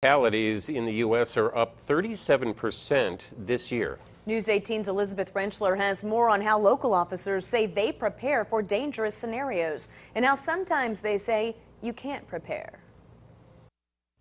Fatalities in the U.S. are up 37% this year. News 18's Elizabeth Rentschler has more on how local officers say they prepare for dangerous scenarios and how sometimes they say you can't prepare.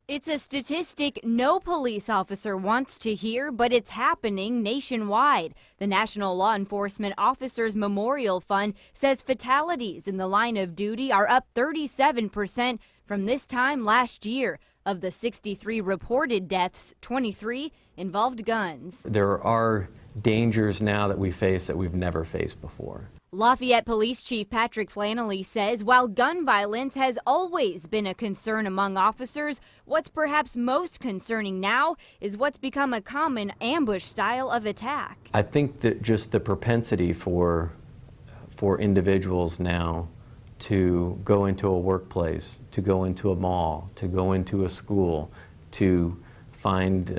It's a statistic no police officer wants to hear, but it's happening nationwide. The National Law Enforcement Officers Memorial Fund says fatalities in the line of duty are up 37% from this time last year. Of the 63 reported deaths, 23 involved guns. There are dangers now that we face that we've never faced before. Lafayette Police Chief Patrick Flannelly says while gun violence has always been a concern among officers, what's perhaps most concerning now is what's become a common ambush style of attack. I think that just the propensity for individuals now to go into a workplace, to go into a mall, to go into a school, to find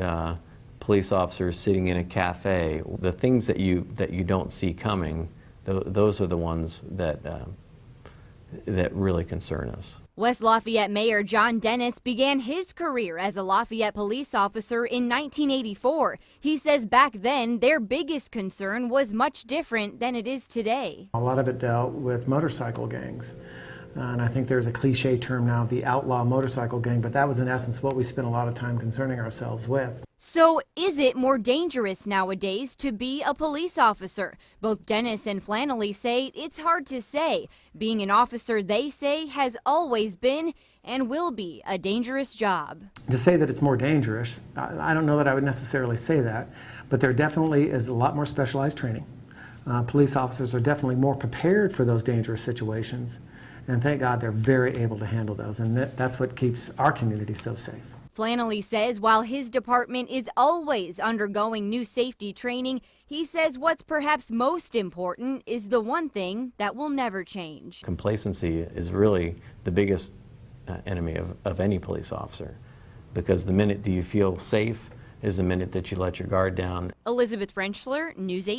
police officers sitting in a cafe, the things that you don't see coming, those are the ones that really concern us. West Lafayette Mayor John Dennis began his career as a Lafayette police officer in 1984. He says back then their biggest concern was much different than it is today. A lot of it dealt with motorcycle gangs. And I think there's a cliche term now, the outlaw motorcycle gang, but that was in essence what we spent a lot of time concerning ourselves with. So is it more dangerous nowadays to be a police officer? Both Dennis and Flannelly say it's hard to say. Being an officer, they say, has always been and will be a dangerous job. To say that it's more dangerous, I don't know that I would necessarily say that, but there definitely is a lot more specialized training. Police officers are definitely more prepared for those dangerous situations, and thank God they're very able to handle those, and that's what keeps our community so safe. Flannelly says while his department is always undergoing new safety training, he says what's perhaps most important is the one thing that will never change. Complacency is really the biggest enemy of any police officer, because the minute that you feel safe is the minute that you let your guard down. Elizabeth Rentschler, News 8.